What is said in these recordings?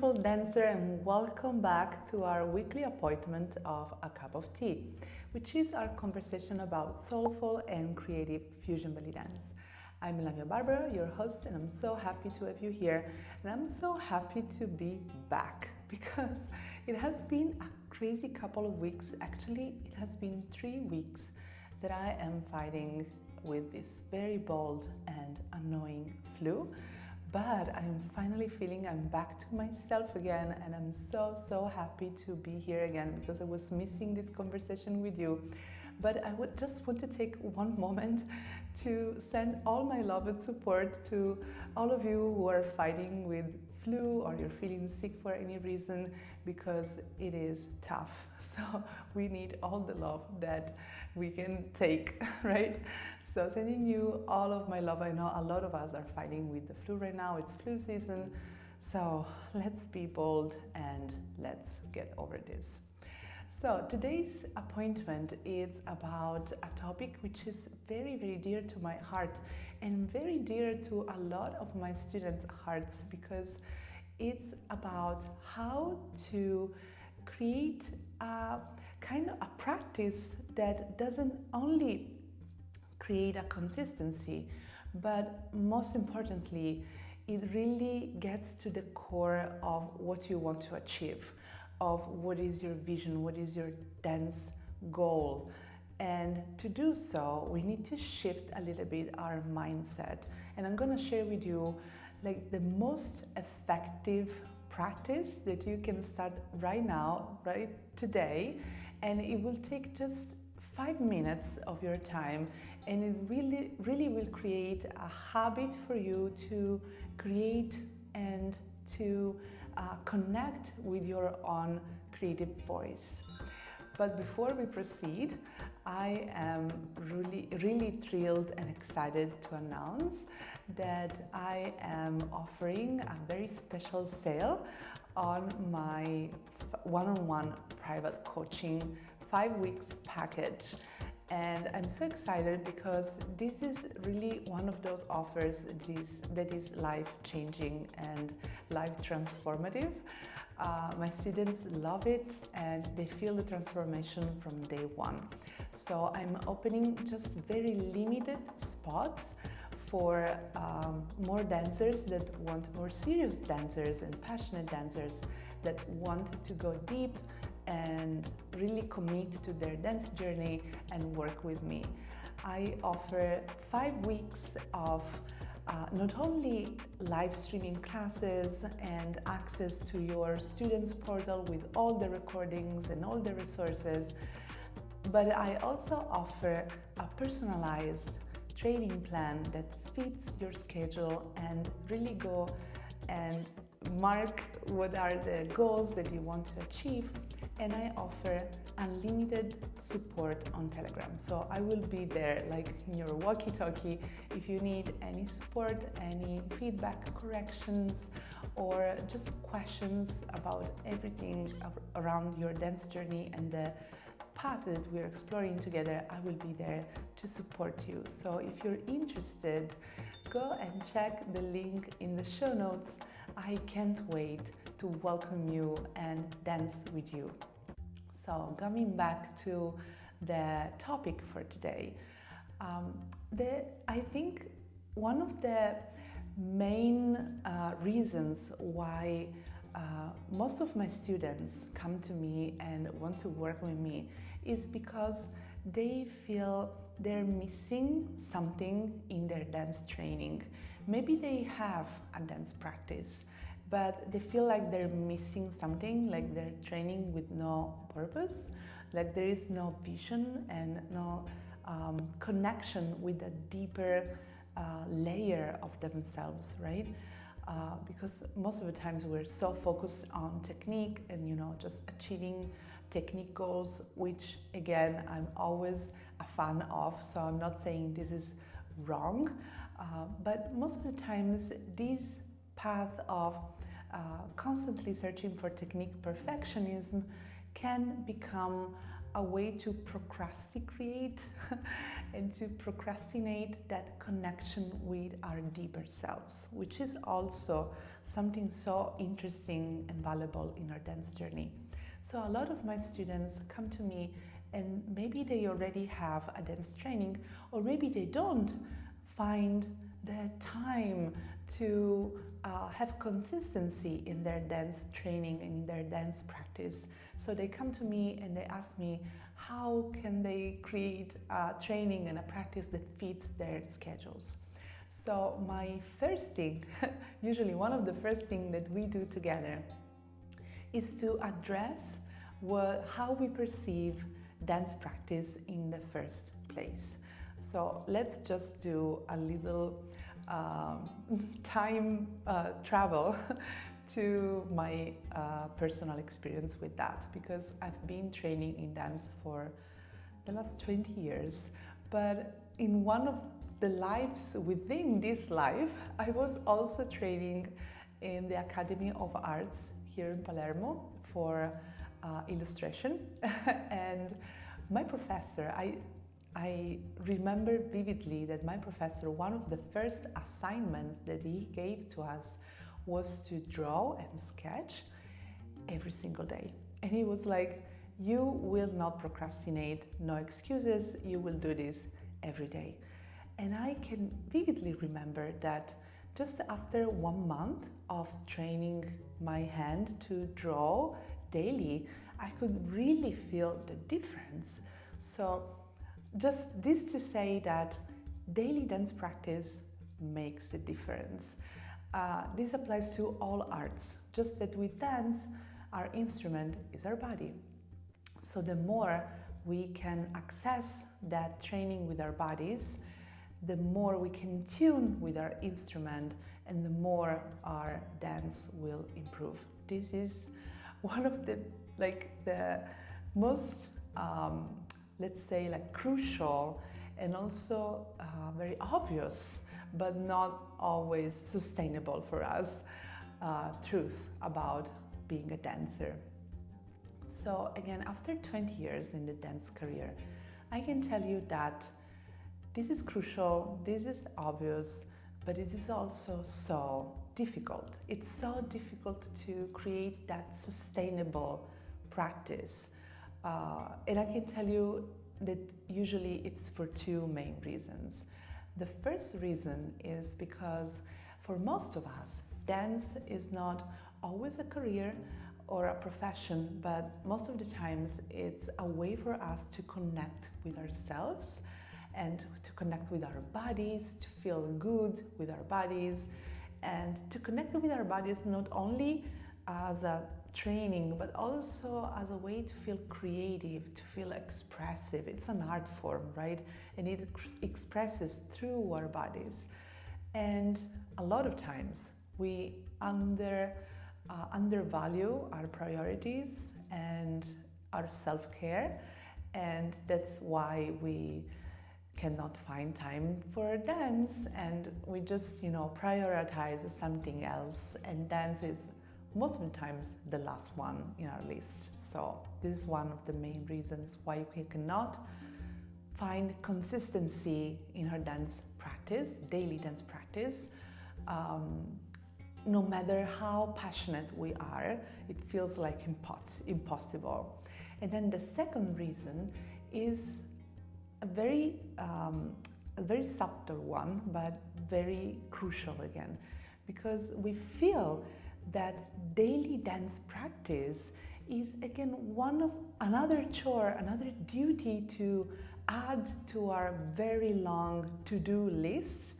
beautiful dancer, and welcome back to our weekly appointment of A Cup of Tea, which is our conversation about soulful and creative fusion belly dance. I'm Lamia Barbara, your host, and I'm so happy to have you here, and I'm so happy to be back because it has been a crazy couple of weeks. Actually, it has been 3 weeks that I am fighting with this very bold and annoying flu. But I'm finally feeling I'm back to myself again, and I'm so happy to be here again because I was missing this conversation with you. But I would just want to take one moment to send all my love and support to all of you who are fighting with flu or you're feeling sick for any reason, because it is tough. So we need all the love that we can take, right? So sending you all of my love. I know a lot of us are fighting with the flu right now. It's flu season. So let's be bold and let's get over this. So today's appointment is about a topic which is very dear to my heart and very dear to a lot of my students' hearts, because it's about how to create a kind of a practice that doesn't only create a consistency, but most importantly, it really gets to the core of what you want to achieve, of what is your vision, what is your dance goal. And to do so, we need to shift a little bit our mindset. And I'm gonna share with you like the most effective practice that you can start right now, right today. And it will take just 5 minutes of your time, and it really will create a habit for you to create and to connect with your own creative voice. But before we proceed, I am really thrilled and excited to announce that I am offering a very special sale on my one-on-one private coaching 5 weeks package. And I'm so excited because this is really one of those offers that is life-changing and life-transformative. My students love it and they feel the transformation from day one. So I'm opening just very limited spots for more dancers that want, more serious dancers and passionate dancers that want to go deep and really commit to their dance journey and work with me. I offer 5 weeks of not only live streaming classes and access to your students portal with all the recordings and all the resources, but I also offer a personalized training plan that fits your schedule and really go and mark what are the goals that you want to achieve. And I offer unlimited support on Telegram. So I will be there like in your walkie-talkie if you need any support, any feedback, corrections, or just questions about everything around your dance journey and the path that we're exploring together. I will be there to support you. So if you're interested, go and check the link in the show notes. I can't wait to welcome you and dance with you. So coming back to the topic for today, I think one of the main reasons why most of my students come to me and want to work with me is because they feel they're missing something in their dance training. Maybe they have a dance practice, but they feel like they're missing something, like they're training with no purpose, like there is no vision and no connection with a deeper layer of themselves, right? Because most of the times we're so focused on technique and just achieving technique goals, which again I'm always a fan of, so I'm not saying this is wrong, but most of the times this path of constantly searching for technique perfectionism can become a way to procrastinate and to procrastinate that connection with our deeper selves, which is also something so interesting and valuable in our dance journey. So a lot of my students come to me and maybe they already have a dance training, or maybe they don't find the time to have consistency in their dance training and in their dance practice. So they come to me and they ask me how can they create a training and a practice that fits their schedules. So my first thing, usually one of the first things that we do together, is to address how we perceive dance practice in the first place. So let's just do a little time travel to my personal experience with that, because I've been training in dance for the last 20 years, but in one of the lives within this life, I was also training in the Academy of Arts here in Palermo for illustration. And my professor, I remember vividly that my professor, one of the first assignments that he gave to us was to draw and sketch every single day. And he was like, you will not procrastinate, no excuses, you will do this every day. And I can vividly remember that just after 1 month of training my hand to draw daily, I could really feel the difference. So just this to say that daily dance practice makes a difference. This applies to all arts, just that with dance, our instrument is our body. So the more we can access that training with our bodies, the more we can tune with our instrument, and the more our dance will improve. This is one of the most let's say crucial and also very obvious, but not always sustainable for us, truth about being a dancer. So again, after 20 years in the dance career, I can tell you that this is crucial, this is obvious, but it is also so difficult. It's so difficult to create that sustainable practice. And I can tell you that usually it's for two main reasons. The first reason is because for most of us, dance is not always a career or a profession, but most of the times it's a way for us to connect with ourselves and to connect with our bodies, to feel good with our bodies, and to connect with our bodies not only as a training, but also as a way to feel creative, to feel expressive. It's an art form, right? And it expresses through our bodies. And a lot of times we undervalue our priorities and our self-care, and that's why we cannot find time for dance, and we just prioritize something else, and dance is most of the times the last one in our list. So this is one of the main reasons why we cannot find consistency in our dance practice, daily dance practice. No matter how passionate we are, it feels like impossible. And then the second reason is a very subtle one, but very crucial again, because we feel that daily dance practice is again another chore, another duty to add to our very long to-do list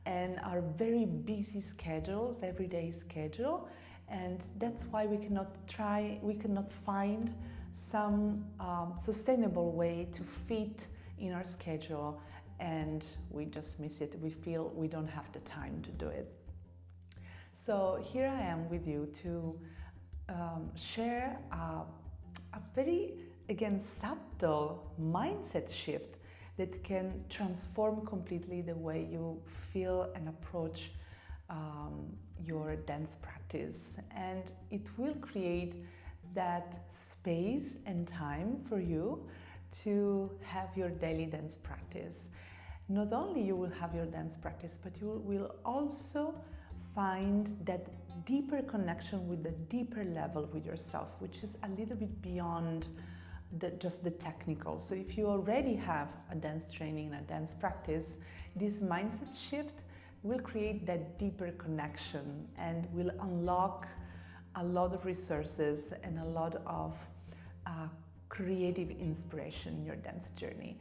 and our very busy schedules, everyday schedule. And that's why we cannot find some sustainable way to fit in our schedule, and we just miss it. We feel we don't have the time to do it. So here I am with you to share a very, again, subtle mindset shift that can transform completely the way you feel and approach your dance practice. And it will create that space and time for you to have your daily dance practice. Not only you will have your dance practice, but you will also find that deeper connection with the deeper level with yourself, which is a little bit beyond just the technical. So if you already have a dance training and a dance practice, this mindset shift will create that deeper connection and will unlock a lot of resources and a lot of creative inspiration in your dance journey.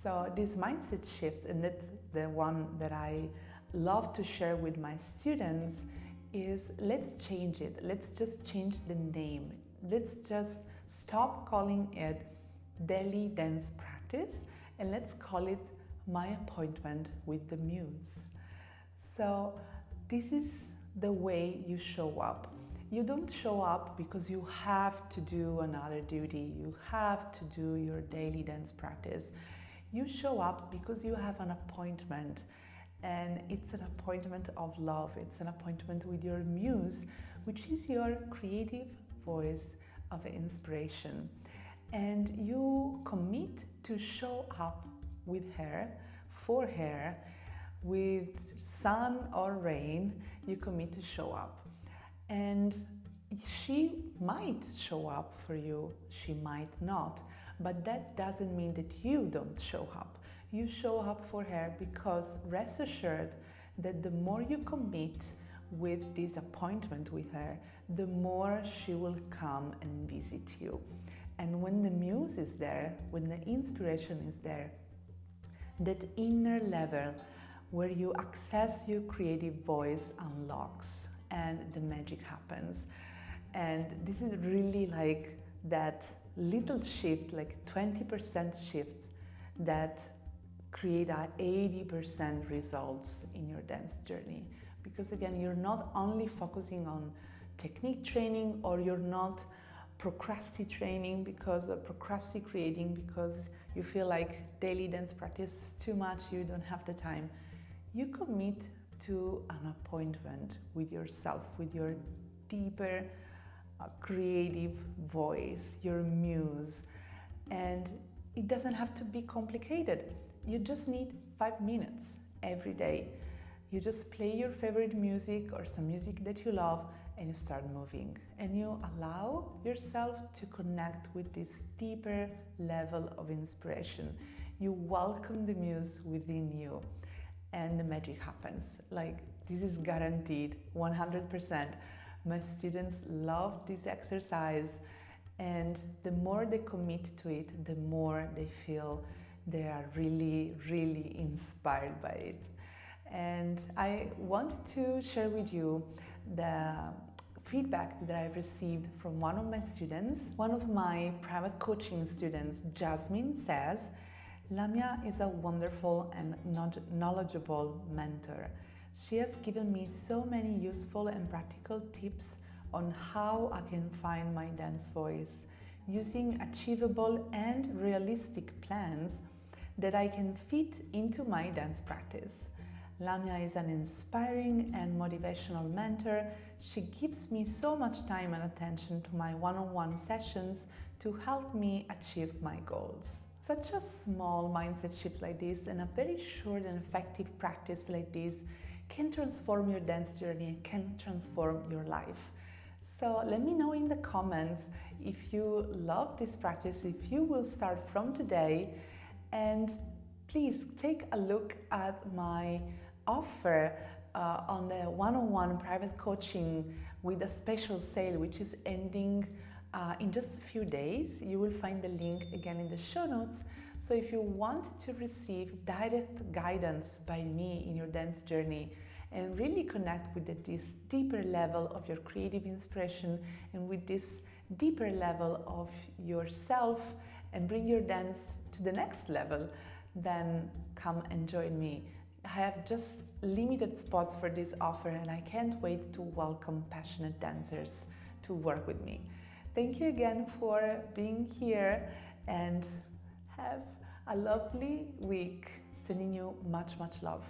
So this mindset shift, and that's the one that I love to share with my students, is let's change it. Let's just change the name. Let's just stop calling it daily dance practice and let's call it my appointment with the Muse. So this is the way you show up. You don't show up because you have to do another duty, you have to do your daily dance practice. You show up because you have an appointment, and it's an appointment of love. It's an appointment with your Muse, which is your creative voice of inspiration. And you commit to show up with her, for her, with sun or rain. You commit to show up. And she might show up for you, she might not, but that doesn't mean that you don't show up. You show up for her because rest assured that the more you commit with this appointment with her, the more she will come and visit you. And when the Muse is there, when the inspiration is there, that inner level where you access your creative voice unlocks and the magic happens. And this is really like that little shift, like 20% shifts that create a 80% results in your dance journey. Because again, you're not only focusing on technique training, or you're not procrastinating because you feel like daily dance practice is too much, you don't have the time. You commit to an appointment with yourself, with your deeper creative voice, your Muse. And it doesn't have to be complicated. You just need 5 minutes every day. You just play your favorite music or some music that you love, and you start moving. And you allow yourself to connect with this deeper level of inspiration. You welcome the Muse within you, and the magic happens. Like, this is guaranteed, 100%. My students love this exercise, and the more they commit to it, the more they feel they are really, really inspired by it. And I want to share with you the feedback that I've received from one of my students. One of my private coaching students, Jasmine, says, Lamia is a wonderful and knowledgeable mentor. She has given me so many useful and practical tips on how I can find my dance voice, using achievable and realistic plans that I can fit into my dance practice. Lamia is an inspiring and motivational mentor. She gives me so much time and attention to my one-on-one sessions to help me achieve my goals. Such a small mindset shift like this and a very short and effective practice like this can transform your dance journey and can transform your life. So let me know in the comments if you love this practice, if you will start from today, and please take a look at my offer on the one-on-one private coaching with a special sale which is ending in just a few days. You will find the link again in the show notes. So if you want to receive direct guidance by me in your dance journey and really connect with this deeper level of your creative inspiration and with this deeper level of yourself and bring your dance to the next level, then come and join me. I have just limited spots for this offer, and I can't wait to welcome passionate dancers to work with me. Thank you again for being here, and have a lovely week. Sending you much, much love.